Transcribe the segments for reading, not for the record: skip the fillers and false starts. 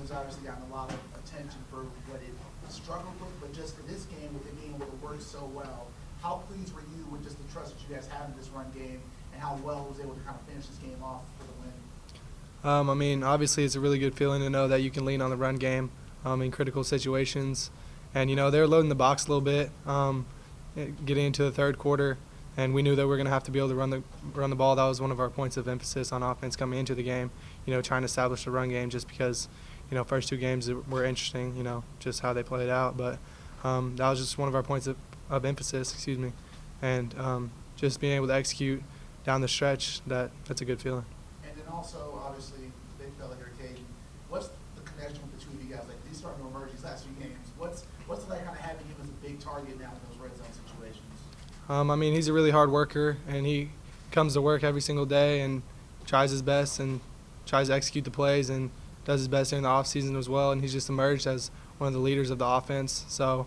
has obviously gotten a lot of attention for what it struggled with, but just for this game, with it being able to work so well, how pleased were you with just the trust that you guys have in this run game and how well it was able to kind of finish this game off for the win? I mean, obviously it's a really good feeling to know that you can lean on the run game in critical situations. And, they were loading the box a little bit getting into the third quarter, and we knew that we were going to have to be able to run the ball. That was one of our points of emphasis on offense coming into the game, trying to establish the run game just because, first two games were interesting, just how they played out. But that was just one of our points of emphasis, and just being able to execute down the stretch, that's a good feeling. And then also, obviously, big fella here, Caden, what's the connection with the two of you guys? Like, these starting to emerge these last few games. What's it like kind of having him as a big target now in those red zone situations? I mean, he's a really hard worker, and he comes to work every single day and tries his best and tries to execute the plays and does his best during the offseason as well. And he's just emerged as one of the leaders of the offense. So,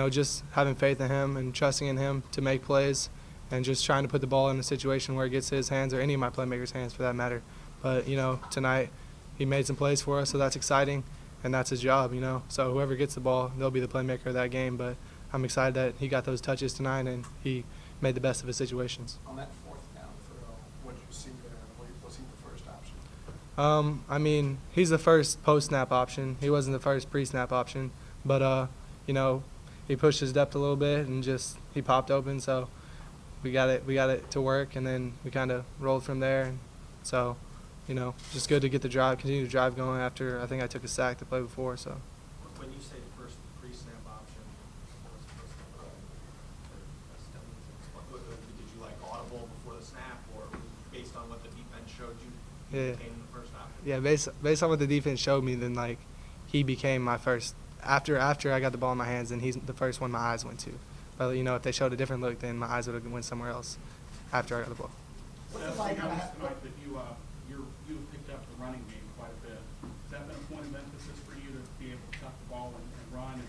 just having faith in him and trusting in him to make plays and just trying to put the ball in a situation where it gets his hands or any of my playmakers' hands for that matter. But, tonight he made some plays for us, so that's exciting, and that's his job, So whoever gets the ball, they'll be the playmaker of that game. But I'm excited that he got those touches tonight and he made the best of his situations. On that fourth down throw, what did you see there? Was he the first option? I mean, he's the first post-snap option. He wasn't the first pre-snap option. But, he pushed his depth a little bit and he popped open. So we got it to work, and then we kind of rolled from there. And so, just good to get continue to drive going after I think I took a sack the play before. So. When you say the first pre-snap option, did you like audible before the snap, or based on what the defense showed you, he became the first option? Yeah, based on what the defense showed me, then he became my first. After I got the ball in my hands, then he's the first one my eyes went to. But if they showed a different look, then my eyes would have went somewhere else after I got the ball. Seth, you noticed tonight that you picked up the running game quite a bit. Has that been a point of emphasis for you to be able to tuck the ball and run? And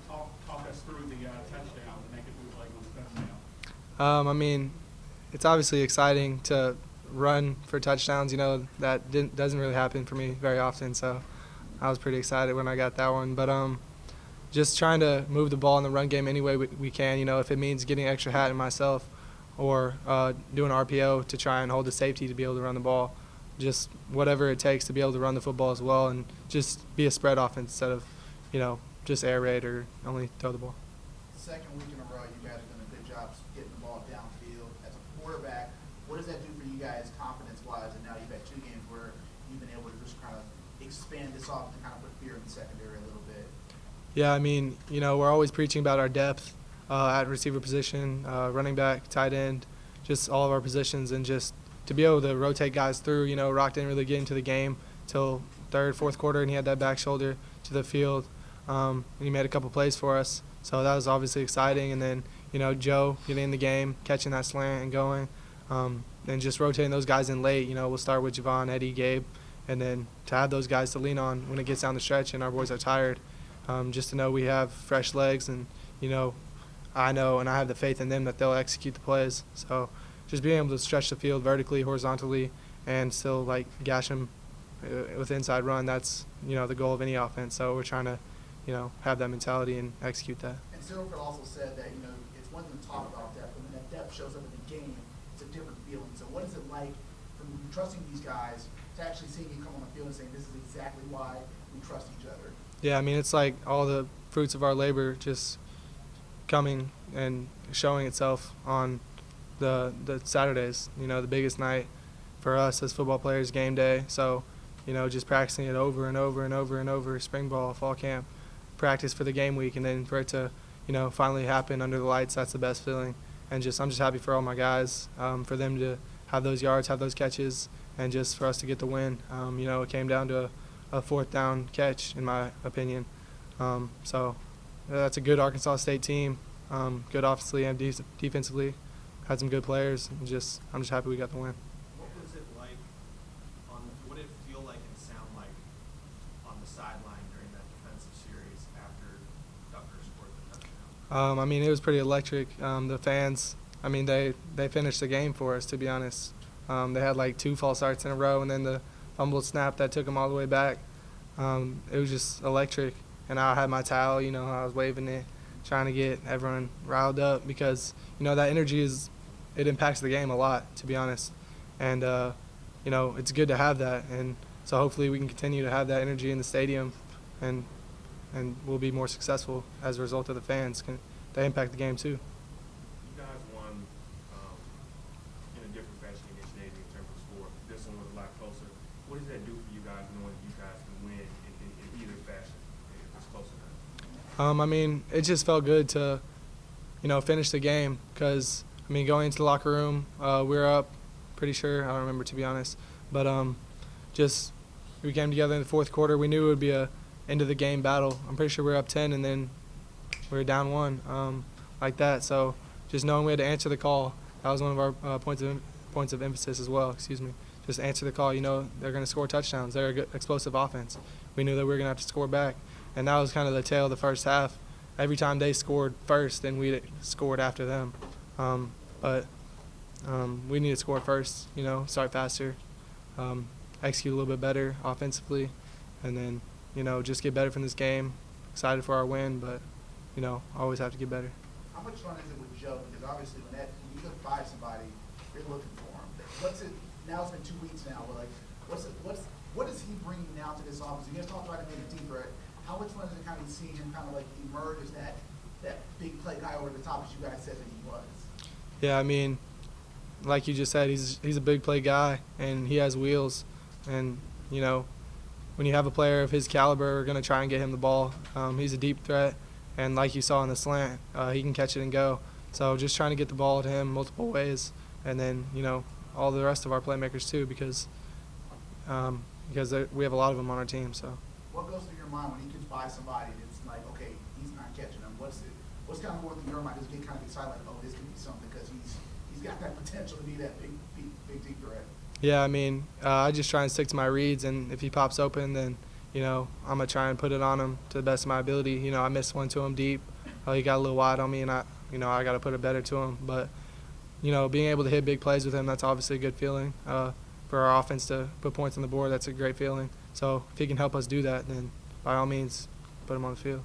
talk us through the touchdown to make it move like on the touchdown. I mean, it's obviously exciting to run for touchdowns. That doesn't really happen for me very often. So I was pretty excited when I got that one. But just trying to move the ball in the run game any way we can. If it means getting extra hat in myself or doing RPO to try and hold the safety to be able to run the ball. Just whatever it takes to be able to run the football as well and just be a spread offense instead of, just air raid or only throw the ball. Second week in a row, you guys have done a good job getting the ball downfield. As a quarterback, what does that do for you guys confidence-wise? And now you've had two games where you've been able to just kind of expand this off and kind of put fear in the secondary a little bit. Yeah, I mean, we're always preaching about our depth at receiver position, running back, tight end, just all of our positions, and just to be able to rotate guys through. Rock didn't really get into the game till third, fourth quarter, and he had that back shoulder to the field. And he made a couple plays for us, so that was obviously exciting. And then, Joe getting in the game, catching that slant and going, and just rotating those guys in late. We'll start with Javon, Eddie, Gabe, and then to have those guys to lean on when it gets down the stretch and our boys are tired, just to know we have fresh legs and, I know and I have the faith in them that they'll execute the plays. So just being able to stretch the field vertically, horizontally, and still, gash them with inside run, that's, the goal of any offense. So we're trying to, have that mentality and execute that. And Silverfield also said that, it's one thing to talk about depth, but when that depth shows up in the game, it's a different feeling. So what is it like from trusting these guys to actually seeing you come on the field and saying, this is exactly why we trust each other? Yeah, I mean, it's like all the fruits of our labor just coming and showing itself on the Saturdays, the biggest night for us as football players, game day. So, just practicing it over and over and over and over, spring ball, fall camp, practice for the game week, and then for it to, finally happen under the lights, that's the best feeling. And I'm just happy for all my guys, for them to have those yards, have those catches, and just for us to get the win. It came down to a fourth down catch, in my opinion. So that's a good Arkansas State team, good offensively and defensively. Had some good players. I'm just happy we got the win. What was it like? What did it feel like and sound like on the sideline during that defensive series after Ducker scored the touchdown? I mean, it was pretty electric. The fans, I mean, they finished the game for us, to be honest. They had 2 false starts in a row, and then the fumbled snap that took them all the way back. it was just electric. And I had my towel, you know, I was waving it, trying to get everyone riled up because, you know, that energy it impacts the game a lot, to be honest. And, you know, it's good to have that. And so hopefully we can continue to have that energy in the stadium and we'll be more successful as a result of the fans. They impact the game too. You guys won in a different fashion against Navy in terms of score. This one was a lot closer. What does that do for you guys knowing you guys can win in either fashion if it's close enough? I mean, it just felt good to, you know, finish the game because, I mean, going into the locker room, we were up, pretty sure. I don't remember, to be honest. But just we came together in the fourth quarter. We knew it would be a end-of-the-game battle. I'm pretty sure we were up 10, and then we were down 1 like that. So just knowing we had to answer the call, that was one of our points of emphasis as well, excuse me. Just answer the call. You know, they're going to score touchdowns. They're a good, explosive offense. We knew that we were going to have to score back. And that was kind of the tale of the first half. Every time they scored first, then we scored after them. But we need to score first, you know, start faster, execute a little bit better offensively, and then, you know, just get better from this game. Excited for our win, but, you know, always have to get better. How much fun is it with Joe? Because obviously when you go buy somebody, you're looking for him. What's it? Now it's been 2 weeks now. But like, what is he bringing now to this offense? You guys talked about him being a deep threat. How much fun is it kind of seeing him kind of like emerge as that big play guy over the top as you guys said that he was? Yeah, I mean, like you just said, he's a big play guy and he has wheels. And, you know, when you have a player of his caliber, we're going to try and get him the ball. He's a deep threat, and like you saw in the slant, he can catch it and go. So just trying to get the ball to him multiple ways, and then, you know, all the rest of our playmakers too, because we have a lot of them on our team. So. What goes through your mind when you can buy somebody that's like, okay, he's not catching them? What's kind of going through your mind? Does it get kind of excited like, oh, this could be something because he's got that potential to be that big deep threat? Yeah, I mean, I just try and stick to my reads, and if he pops open, then, you know, I'm going to try and put it on him to the best of my ability. You know, I missed one to him deep. He got a little wide on me, and I got to put it better to him. But, you know, being able to hit big plays with him, that's obviously a good feeling. For our offense to put points on the board, that's a great feeling. So if he can help us do that, then by all means, put him on the field.